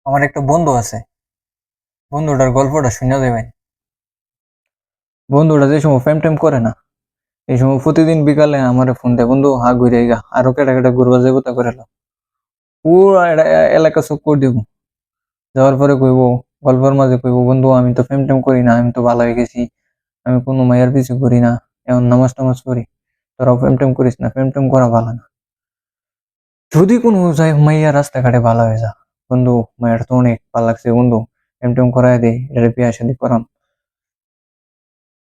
আমার একটা বন্ধু আছে। বন্ধুটার গল্পটা শুনে দেবেন। বন্ধুটা যে সময় প্রেম টেম করে না, এই সময় প্রতিদিন বিকালে আমার ফোন দেয়, বন্ধু হা ঘুরে গা আরো কেটা কেটা ঘুরবা যাবো তা করে পুরো এলাকা চোখ করে দিব। যাওয়ার পরে কইব, গল্পের মাঝে কইব, বন্ধু আমি তো প্রেম টেম করি না, আমি তো ভালো হয়ে গেছি, আমি কোনো মায়ের পিছু করি না, এখন নামাজ টামাজ করি। তোরাও প্রেম টেম করিস না, প্রেম টেম করা ভালো না। যদি কোনো যাই মাইয়া রাস্তাঘাটে ভালো হয়ে যা, বন্ধু মায়ের তো অনেক ভালো লাগছে, বন্ধু প্রেম টেম করাই দে, এটা বিয়া শাদী করাম।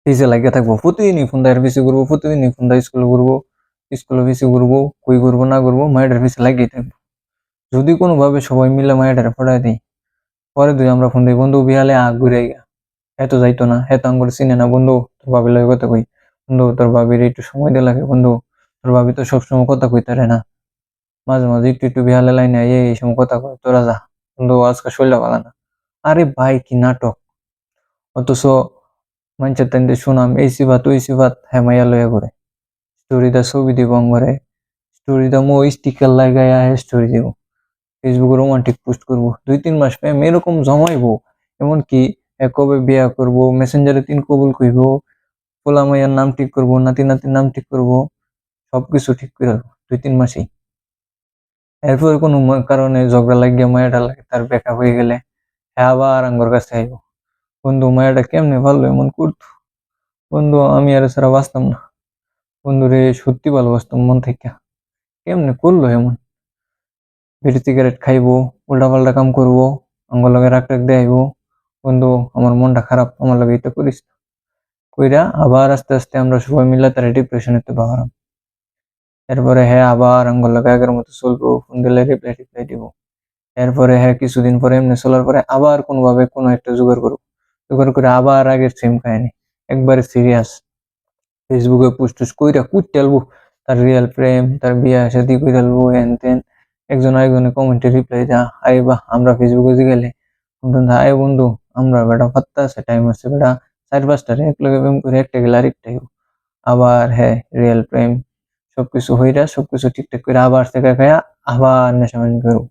এই যে লাগিয়ে থাকবো প্রতিদিনই ফোন দেয় বেশি ঘুরবো, প্রতিদিনই ফোন দেয় স্কুলে ঘুরবো, স্কুলে বেশি ঘুরবো, কই ঘুরবো না ঘুরবো মায়ের পিছিয়ে লাগিয়ে থাকবো। যদি কোনোভাবে সবাই মিলে মায়ের পড়ায় দিই, পরে দুই আমরা ফোন দিই, বন্ধু বিহালে ঘুরে গা। এত যাইতো না, এত আঙ্গুর চিনে না, বন্ধু তোর ভাবির লগে কথা কই, বন্ধু তোর ভাবির একটু সময় দিয়ে লাগে, বন্ধু তোর ভাবি তো সবসময় কথা কইতারে না, মাঝে মাঝে একটু একটু বিহালে লাইনে এই সময় কথা কয়, তোরা যা বন্ধু আজকে শরীরটা ভালো না। আরে ভাই কি নাটক! অথচ মানুষের তাইতে শুনাম এই সিবাত ওই সিবাত, হ্যাঁ মাইয়া লইয়া ঘুরে, স্টোরিটা ছবি দিব আঙ্গরে, স্টোরিটা মো স্টিকার লাগাইয়া স্টোরি দিব, ফেসবুকে রোমান্টিক পোস্ট করব, 2-3 মাস প্রেম এরকম জমাইবো। এমনকি কবে বিয়া করব, মেসেঞ্জারে 3 কবুল কইব, পোলা মাইয়ার নাম ঠিক করব, নাতি নাতির নাম ঠিক করব, সবকিছু ঠিক করে 2-3 মাসেই। এরপর কোনো কারণে ঝগড়া লাগিয়ে মায়াটা লাগে, তার ব্রেকআপ হয়ে গেলে হ্যাঁ আবার আঙ্গর কাছে আইব, বন্ধু মায়াটা কেমনে ভালো এমন করতো, বন্ধু আমি আর ছাড়া বাঁচতাম না, বন্ধু রে সত্যি ভালোবাসতাম মন থেকে, কেমনে করলো এমন। বিড়ি সিগারেট খাইবো, উল্টাপাল্টা কাম করবো, আঙ্গুর লগে রাগ টাগ দেখাইবো, বন্ধু আমার মনটা খারাপ, আমার লগে এটা করিস না। কইরা আবার আস্তে আস্তে আমরা সবাই মিলে তারা ডিপ্রেশনেতে বাহারাম। এরপরে হ্যাঁ আবার আঙ্গুর লগে আগের মতো চলবো, ফোন দিলে রিপ্লাই টিপ্লাই দিব। এরপরে হ্যাঁ কিছুদিন পরে এমনি চলার পরে আবার কোনোভাবে কোনো একটা জোগাড় করবো, জোগাড় করে আবার আগের সেম কাহিনী, একবারে সিরিয়াস, ফেসবুকে পোস্ট টোস্ট কইরা কুইটালবো তার রিয়েল প্রেম, তার বিয়া শাদী কইরালবো হেন তেন। একজন আরেকজনের কমেন্টে রিপ্লাই দেয়া, আরে বাহ আমরা ফেসবুকে গেলে আয় বন্ধু, আমরা বেটা ফাত্তা আছে টাইম আছে বেটা, 4-5টারে এক লগে প্রেম করে একটা গেলে আরেকটা হইবো। আবার হ্যাঁ রিয়েল প্রেম, সবকিছু হইরা সবকিছু ঠিকঠাক করে আবার থেকে খায়া আবার নেশামানি করবো।